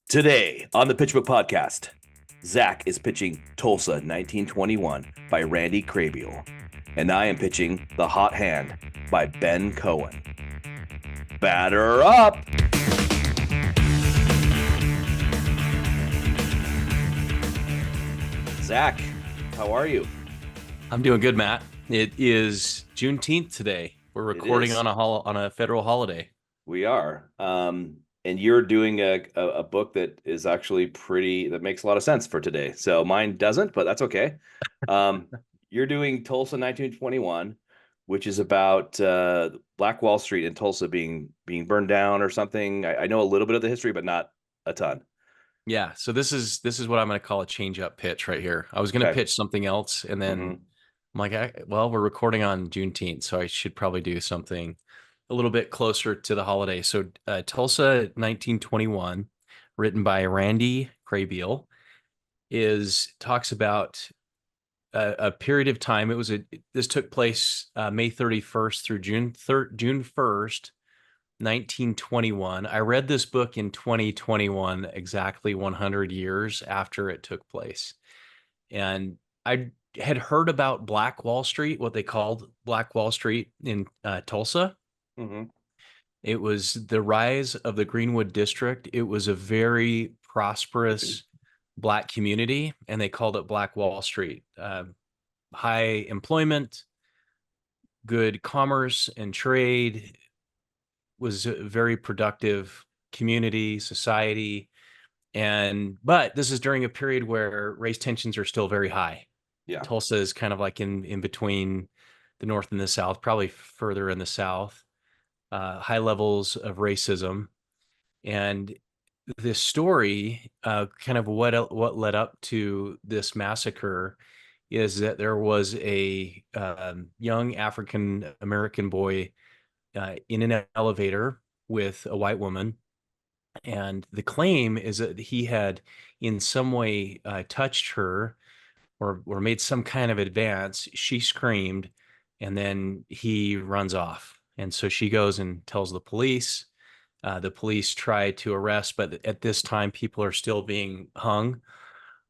Today on the Pitchbook podcast, Zach is pitching Tulsa 1921 by Randy Crabiel, and I am pitching The Hot Hand by Ben Cohen. Batter up! Zach, how are you? I'm doing good, Matt. It is Juneteenth today. We're recording on a federal holiday. We are. And you're doing a book that is actually that makes a lot of sense for today. So mine doesn't, but that's okay. You're doing Tulsa 1921, which is about Black Wall Street in Tulsa being burned down or something. I know a little bit of the history, but not a ton. Yeah, so this is what I'm going to call a change-up pitch right here. I was going to pitch something else, and then I'm like, well, we're recording on Juneteenth, so I should probably do something a little bit closer to the holiday. So Tulsa 1921, written by Randy Crabiel, talks about a period of time. This took place May 31st through June 1st, 1921. I read this book in 2021, exactly 100 years after it took place. And I had heard about Black Wall Street, what they called Black Wall Street in Tulsa. It was the rise of the Greenwood District. It was a very prosperous Black community, and they called it Black Wall Street. High employment, good commerce and trade, was a very productive community, society. But this is during a period where race tensions are still very high. Yeah. Tulsa is kind of like in between the North and the South, probably further in the South. High levels of racism. And this story, kind of what led up to this massacre, is that there was a young African American boy in an elevator with a white woman. And the claim is that he had in some way touched her or made some kind of advance. She screamed, and then he runs off. And so she goes and tells the police. The police try to arrest, but at this time, people are still being hung,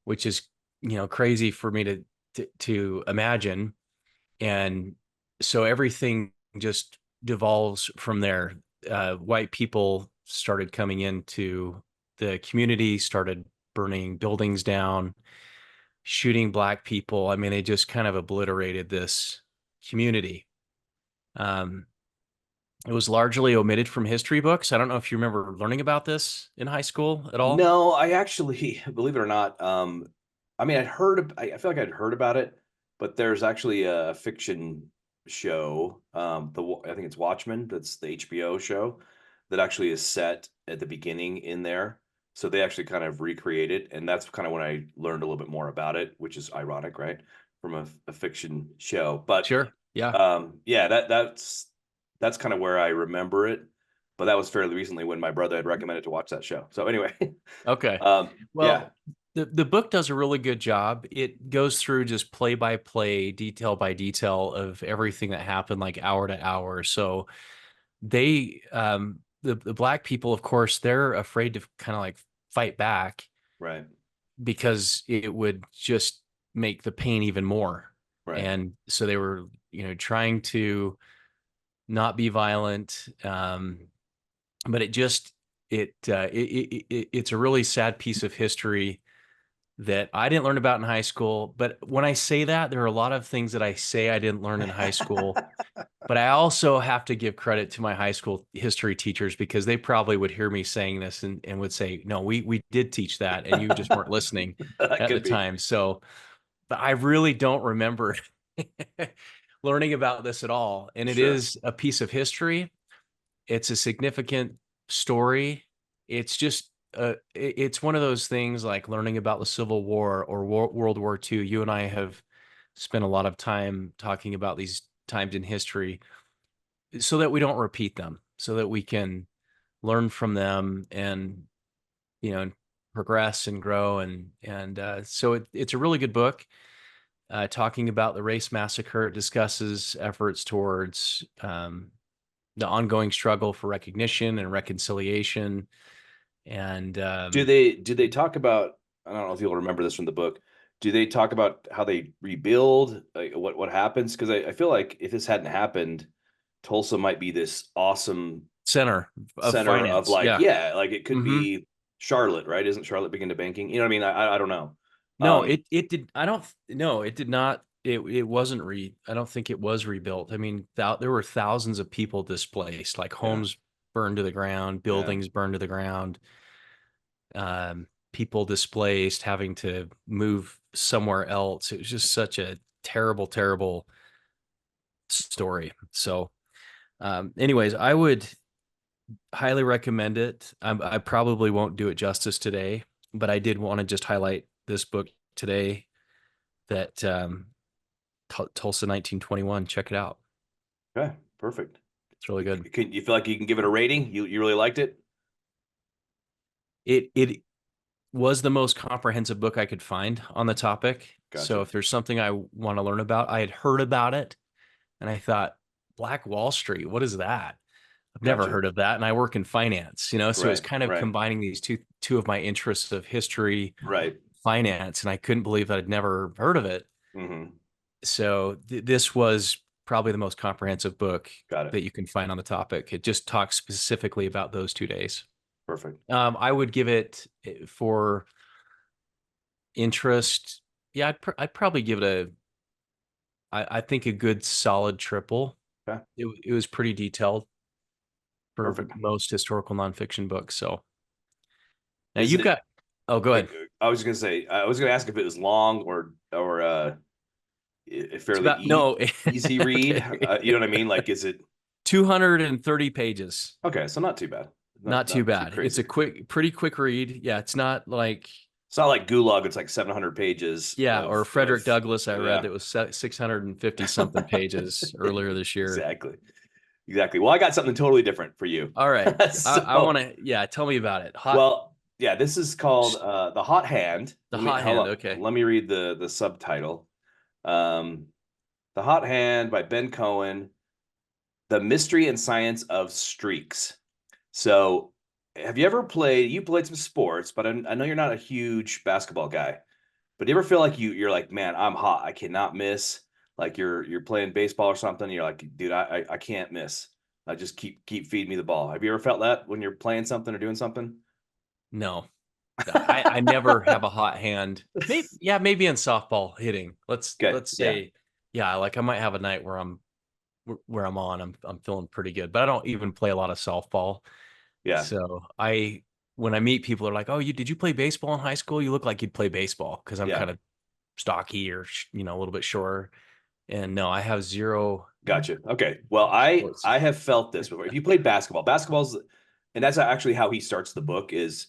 which is, crazy for me to imagine. And so everything just devolves from there. White people started coming into the community, started burning buildings down, shooting Black people. I mean, they just kind of obliterated this community. It was largely omitted from history books. I don't know if you remember learning about this in high school at all. No, I actually, believe it or not, I mean, I feel like I'd heard about it, but there's actually a fiction show, I think it's Watchmen, that's the HBO show, that actually is set at the beginning in there. So they actually kind of recreate it, and that's kind of when I learned a little bit more about it, which is ironic, right? From a fiction show. But sure, yeah. That's kind of where I remember it, but that was fairly recently when my brother had recommended to watch that show. So anyway, okay. Well, the book does a really good job. It goes through just play by play, detail by detail of everything that happened, like hour to hour. So they, the Black people, of course, they're afraid to kind of like fight back, right? Because it would just make the pain even more. Right. And so they were, trying to not be violent. But it's a really sad piece of history that I didn't learn about in high school. But when I say that, there are a lot of things that I say I didn't learn in high school. But I also have to give credit to my high school history teachers, because they probably would hear me saying this and would say, no, we did teach that, and you just weren't listening at the time. So, but I really don't remember learning about this at all. And it is a piece of history. It's a significant story. It's just, it's one of those things like learning about the Civil War or World War II. You and I have spent a lot of time talking about these times in history so that we don't repeat them, so that we can learn from them and, progress and grow. So it's a really good book. Talking about the race massacre. It discusses efforts towards the ongoing struggle for recognition and reconciliation, And Do they talk about, I don't know if you'll remember this from the book. Do they talk about how they rebuild, like what happens? Because I feel like if this hadn't happened, Tulsa might be this awesome center of center of finance. like, Yeah. yeah, like it could Hmm. be Charlotte, right? Isn't Charlotte big into banking? You know what I mean? I don't know. No, it did. I don't. No, it did not. It wasn't I don't think it was rebuilt. I mean, there were thousands of people displaced, like Yeah, homes burned to the ground, yeah, buildings burned to the ground, people displaced, having to move somewhere else. It was just such a terrible, terrible story. So, anyways, I would highly recommend it. I probably won't do it justice today, but I did want to just highlight this book today that Tulsa 1921. Check it out. okay, perfect. It's really good. Can you feel like you can give it a rating? You really liked it? It was the most comprehensive book I could find on the topic. So Gotcha, if there's something I want to learn about, I had heard about it and I thought, Black Wall Street, what is that? I've never gotcha. heard of that. And I work in finance, you know, so it's Right, kind of right, combining these two of my interests of history, right. finance, and I couldn't believe that I'd never heard of it. Hmm. So this was probably the most comprehensive book Got it. that you can find on the topic. It just talks specifically about those 2 days. Perfect. I would give it for interest. Yeah, I'd probably give it I think a good solid triple. Okay, It was pretty detailed for perfect. most historical nonfiction books. So now Is you've it? got, oh, go ahead. I was gonna say. I was gonna ask if it was long or a It's fairly about, no, easy read. okay. You know what I mean? Like, is it 230 pages. okay? So not too bad. Not too Not too bad. It's a crazy. pretty quick read. Yeah, it's not like, It's not like Gulag. It's like 700 pages yeah, or of Frederick Douglass I read yeah. that was 650 something pages earlier this year. Exactly. Exactly. Well, I got something totally different for you. All right. I want So, to, yeah, tell me about it. well, yeah, this is called The Hot Hand. The Let me Hot hold Hand. on. Okay. Let me read the subtitle. Um, The Hot Hand by Ben Cohen. The Mystery and Science of Streaks. So, have you ever played? You played some sports, but I know you're not a huge basketball guy. But do you ever feel like you're like, man, I'm hot. I cannot miss. Like you're playing baseball or something. You're like, dude, I can't miss. I just keep feeding me the ball. Have you ever felt that when you're playing something or doing something? No, no, I never have a hot hand. Maybe, yeah, maybe in softball hitting. Good. Let's Yeah. say, yeah, like I might have a night where I'm on. I'm feeling pretty good, but I don't even play a lot of softball. Yeah. So when I meet people, are like, "Oh, did you play baseball in high school? You look like you'd play baseball," because I'm Yeah. kind of stocky or a little bit shorter. And no, I have zero Gotcha. Okay. Well, sports. I have felt this before. If you played basketball's, and that's actually how he starts the book, is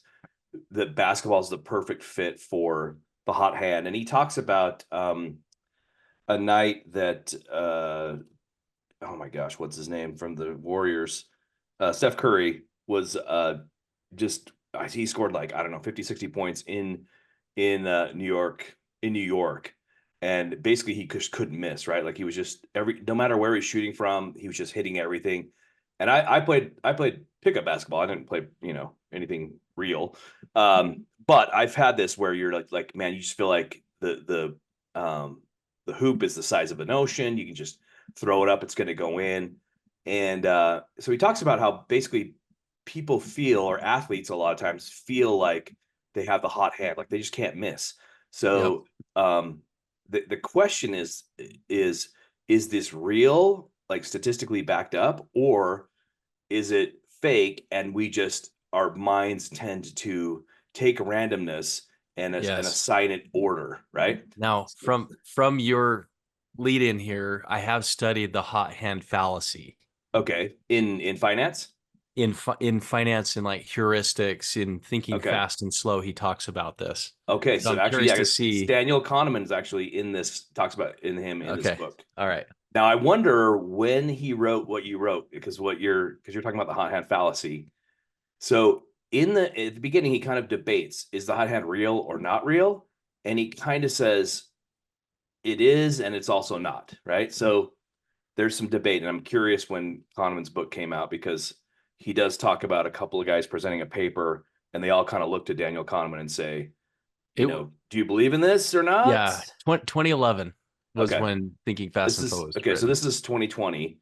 that basketball is the perfect fit for the hot hand. And he talks about a night that oh my gosh, what's his name from the Warriors? Steph Curry was just he scored like, I don't know, 50, 60 points in New York. And basically he just couldn't miss, right? Like he was just no matter where he's shooting from, he was just hitting everything. And I played pickup basketball. I didn't play, anything real. But I've had this where you're like, man, you just feel like the hoop is the size of an ocean. You can just throw it up, it's going to go in. And so he talks about how basically people feel, or athletes a lot of times feel like they have the hot hand, like they just can't miss. Yep. So the question is this real, like statistically backed up, or is it fake? And we just, our minds tend to take randomness and Yes. assign it order, right? Now, from your lead in here, I have studied the hot hand fallacy Okay. In finance? in finance and like heuristics in thinking Okay. fast and slow. He talks about this. Okay. So So I'm actually, curious yeah, to it's see. Daniel Kahneman is actually in this, talks about him in this Okay. book. All right. Now I wonder when he wrote what you wrote, because you're talking about the hot hand fallacy. So at the beginning, he kind of debates, is the hot hand real or not real? And he kind of says it is, and it's also not, right? So there's some debate, and I'm curious when Kahneman's book came out, because he does talk about a couple of guys presenting a paper and they all kind of look to Daniel Kahneman and say, It do you believe in this or not? yeah, 2011 was Okay. when Thinking Fast This and Slow is was okay. So written. this is 2020.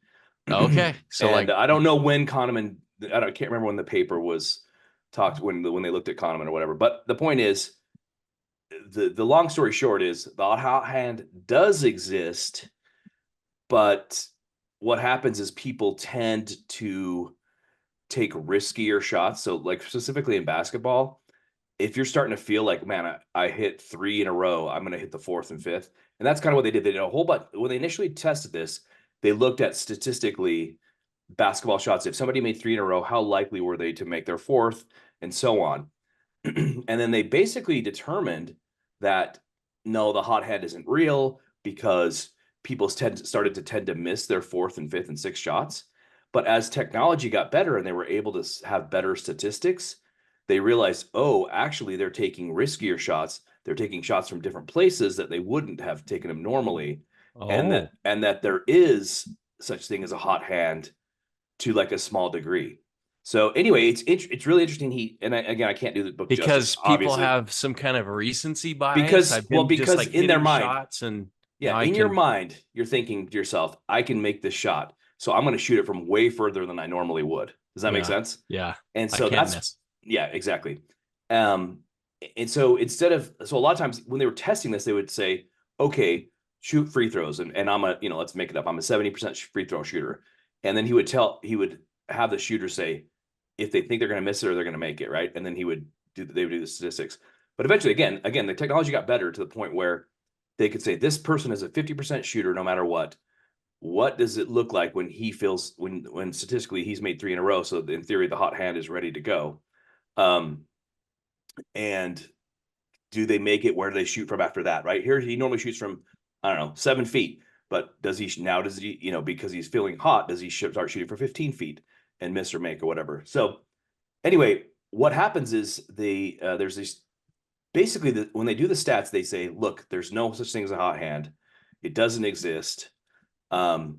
Okay, so And like I don't know when Kahneman, I can't remember when the paper was talked, when they looked at Kahneman or whatever. But the point is, the long story short is the hot hand does exist, but what happens is people tend to take riskier shots. So like specifically in basketball, if you're starting to feel like, man, I hit three in a row, I'm going to hit the fourth and fifth. And that's kind of what they did. They did a whole bunch. When they initially tested this, they looked at statistically basketball shots. If somebody made three in a row, how likely were they to make their fourth, and so on. And then they basically determined that no, the hot hand isn't real because people started to tend to miss their fourth and fifth and sixth shots. But as technology got better and they were able to have better statistics, they realized, oh, actually, they're taking riskier shots. They're taking shots from different places that they wouldn't have taken them normally, oh, and that there is such thing as a hot hand to like a small degree. So anyway, it's really interesting. Again, I can't do the book justice, because people obviously, have some kind of recency bias. I've been just because like in their hitting mind, shots, and yeah, now I in your can. mind, you're thinking to yourself, I can make this shot, so I'm going to shoot it from way further than I normally would. Does that make Yeah, sense? yeah, And I so can't that's miss. yeah, exactly. Um, and so so a lot of times when they were testing this, they would say, okay, shoot free throws, and I'm let's make it up, I'm a 70% free throw shooter, and then he would have the shooter say if they think they're going to miss it or they're going to make it, right? And then they would do the statistics. But eventually, again, the technology got better to the point where they could say this person is a 50% shooter no matter what. What does it look like when he feels when statistically he's made three in a row? So in theory, the hot hand is ready to go. Um, and do they make it? Where do they shoot from after that? Right here, he normally shoots from, I don't know, 7 feet. But does he, because he's feeling hot, does he start shooting for 15 feet and miss or make or whatever? So anyway, what happens is there's these basically when they do the stats, they say, look, there's no such thing as a hot hand. It doesn't exist. Um,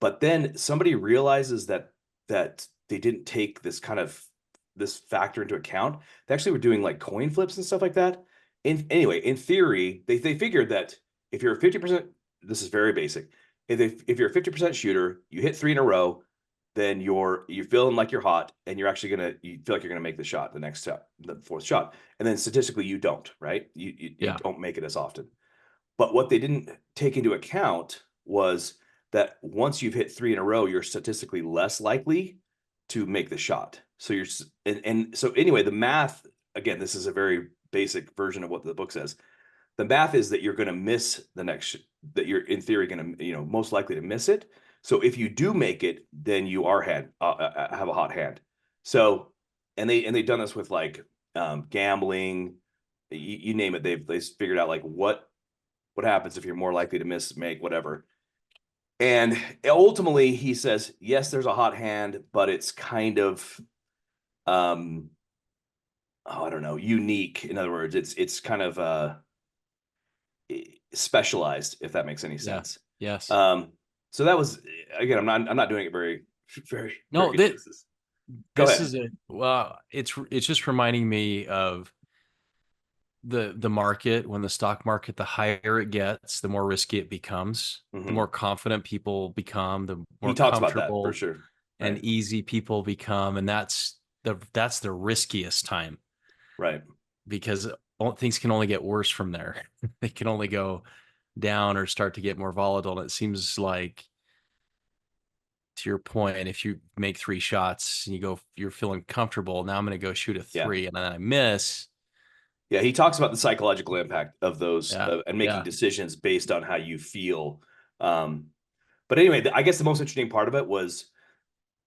but then somebody realizes that they didn't take this factor into account. They actually were doing like coin flips and stuff like that. Anyway, in theory, they figured that if you're a 50%, this is very basic. If you're a 50% shooter, you hit three in a row, then you're feeling like you're hot, and you feel like you're gonna make the shot, the fourth shot, and then statistically you don't, right? You Yeah. don't make it as often. But what they didn't take into account was that once you've hit three in a row, you're statistically less likely to make the shot. So and so anyway, the math, again, this is a very basic version of what the book says. The math is that you're going to miss that you're in theory going to, most likely to miss it. So if you do make it, then you have a hot hand. So, they've done this with like gambling, you name it. They figured out like what happens if you're more likely to miss, make, whatever. And ultimately, he says, yes, there's a hot hand, but it's kind of, I don't know, unique. In other words, it's kind of specialized, if that makes any Yeah. sense. Yes. Um, so that was, again, I'm not doing it very, very, very No, good justice. Go this ahead. is a well, it's just reminding me of the market. When the stock market, the higher it gets, the more risky it becomes, the Hmm. more confident people become, the He more talks about that for comfortable sure. and Right. easy people become, and that's the riskiest time, Right. because things can only get worse from there. They can only go down or start to get more volatile. And it seems like, to your point, if you make three shots and you're feeling comfortable, now I'm going to go shoot a Yeah. three and then I miss. Yeah. He talks about the psychological impact of those Yeah. and making Yeah. decisions based on how you feel. Um, but anyway, I guess the most interesting part of it was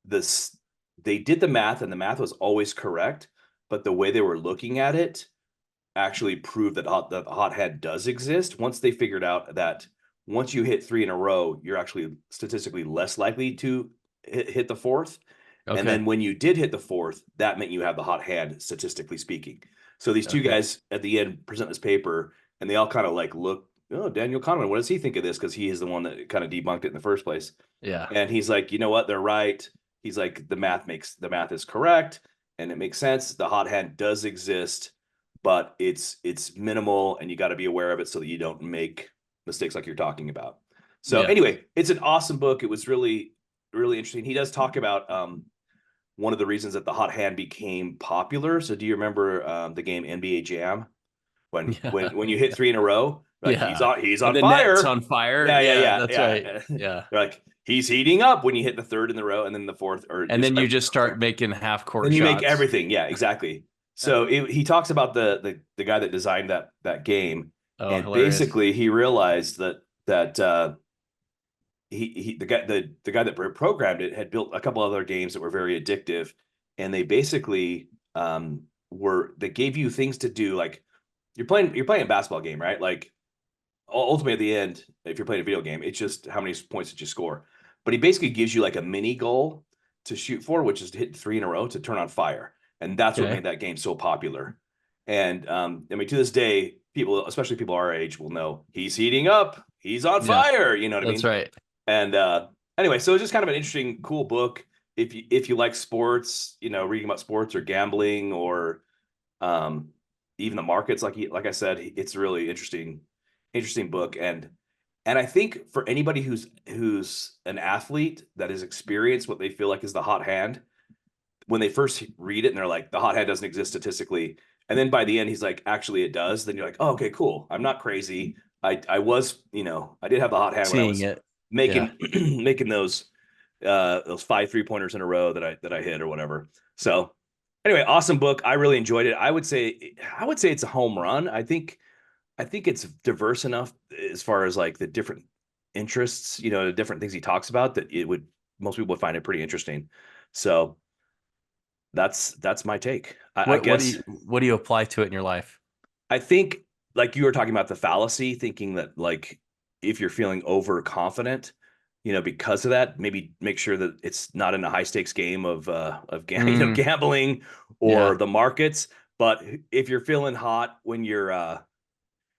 this they did the math and the math was always correct, but the way they were looking at it actually proved that the hot head does exist. Once they figured out that once you hit three in a row, you're actually statistically less likely to hit the fourth. And Okay. then when you did hit the fourth, that meant you have the hot hand, statistically speaking. So these two Okay. guys at the end present this paper, and they all kind of like look, oh, Daniel Kahneman, what does he think of this? Because he is the one that kind of debunked it in the first place. Yeah. And he's like, you know what? They're right. He's like, the math is correct. and it makes sense. The hot hand does exist, but it's minimal, and you got to be aware of it so that you don't make mistakes like you're talking about. So Yeah. anyway, it's an awesome book. It was really, really interesting. He does talk about one of the reasons that the hot hand became popular. So do you remember the game NBA Jam? When you hit three in a row, like Yeah. he's When on the net's fire. on fire. Yeah, yeah, Yeah, yeah, that's right. yeah. Yeah. They're like, he's heating up when you hit the third in the row, and then the fourth, or And just then you like just start making half court then you make shots. everything. Yeah, exactly. So he talks about the guy that designed that game, Oh, and hilarious. basically he realized that he the guy that programmed it had built a couple other games that were very addictive, and they basically they gave you things to do, like you're playing a basketball game, right? Like ultimately at the end, if you're playing a video game, it's just how many points did you score. But he basically gives you like a mini goal to shoot for, which is to hit three in a row to turn on fire, and that's what Okay. made that game so popular. And I mean, to this day, people, especially people our age, will know he's heating up, he's on Yeah, fire. You know what I that's mean? right. And anyway, so it's just kind of an interesting, cool book. If you like sports, reading about sports or gambling or um, even the markets, like I said, it's really interesting book. And I think for anybody who's an athlete that has experienced what they feel like is the hot hand, when they first read it and they're like, the hot hand doesn't exist statistically, and then by the end he's like, actually it does, then you're like, oh, okay, cool, I'm not crazy. I was, I did have the hot hand when I Seeing was it. Yeah. making making those 5 3-pointers in a row that I hit or whatever. So anyway, awesome book. I really enjoyed it. I would say it's a home run. I think it's diverse enough as far as like the different interests, the different things he talks about, that most people would find it pretty interesting. So that's my take. I guess What do you apply to it in your life? I think, like you were talking about the fallacy, thinking that like if you're feeling overconfident, because of that, maybe make sure that it's not in a high stakes game of Mm, gambling or yeah. the markets. But if you're feeling hot when you're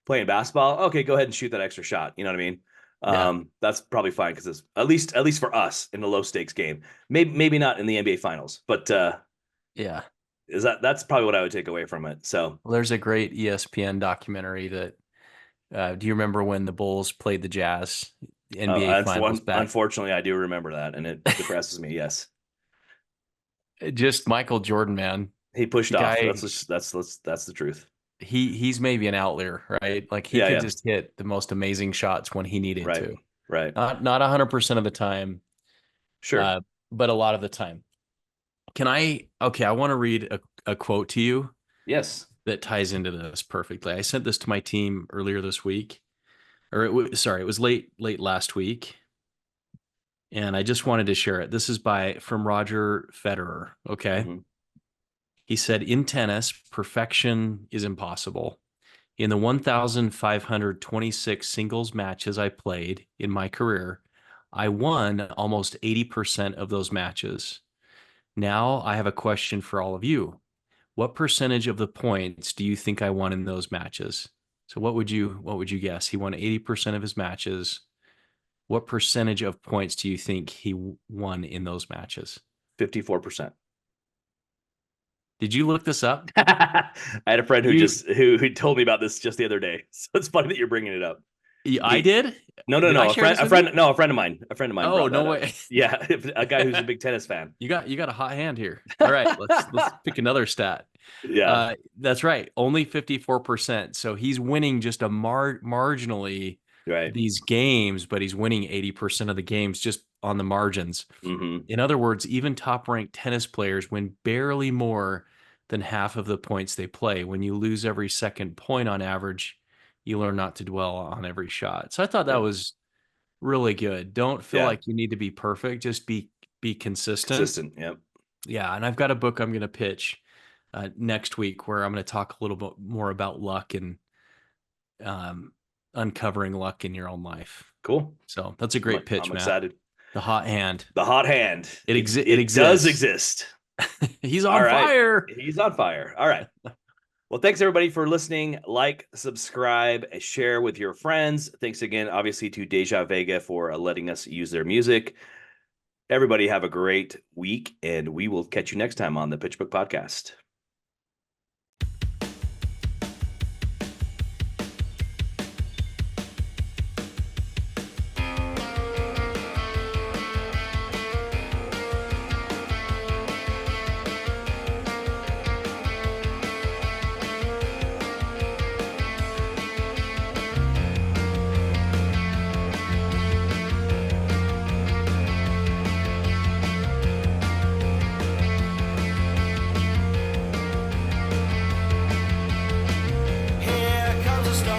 playing basketball, okay, go ahead and shoot that extra shot. You know what I mean? Yeah. That's probably fine, because it's at least for us in a low stakes game. Maybe not in the NBA finals, but Yeah. that's probably what I would take away from it. So Well, there's a great ESPN documentary that do you remember when the Bulls played the Jazz NBA finals back? unfortunately, I do remember that, and it depresses me. Yes, Just Michael Jordan, man. he pushed The off. guy, That's the truth. he's maybe an outlier, right? Like he Yeah, could yeah, just hit the most amazing shots when he needed right, to. right, Not 100% of the time, sure, uh, but a lot of the time. Okay, I want to read a quote to you yes. that ties into this perfectly. I sent this to my team earlier this week, or sorry, it was late last week, and I just wanted to share it. This is from Roger Federer. Okay. Hmm. He said, in tennis, perfection is impossible. In the 1,526 singles matches I played in my career, I won almost 80% of those matches. Now I have a question for all of you. What percentage of the points do you think I won in those matches? So what would you guess? He won 80% of his matches. What percentage of points do you think he won in those matches? 54%. Did you look this up? I had a friend who You, just who told me about this just the other day. So it's funny that you're bringing it up. I He did? No, no, Did I no. share this with you? No, a friend of mine Oh, brought no that up. way. Yeah, a guy who's a big tennis fan. You got a hot hand here. All right, let's pick another stat. Yeah, That's right. Only 54%. So he's winning just marginally right. these games, but he's winning 80% of the games just on the margins. Hmm. In other words, even top ranked tennis players win barely more than half of the points they play. When you lose every second point on average, you learn not to dwell on every shot. So I thought that Yep. was really good. Don't feel Yeah. like you need to be perfect. Just be consistent. Consistent. Yep. Yeah, and I've got a book I'm going to pitch next week where I'm going to talk a little bit more about luck and um, uncovering luck in your own life. Cool. So that's a great pitch, I'm Matt. excited. The hot hand. The hot hand. It It does exists. exist. He's All on right. fire. He's on fire. All right. Well, thanks everybody for listening. Like, subscribe, share with your friends. Thanks again, obviously, to Deja Vega for letting us use their music. Everybody have a great week, and we will catch you next time on the Pitchbook podcast.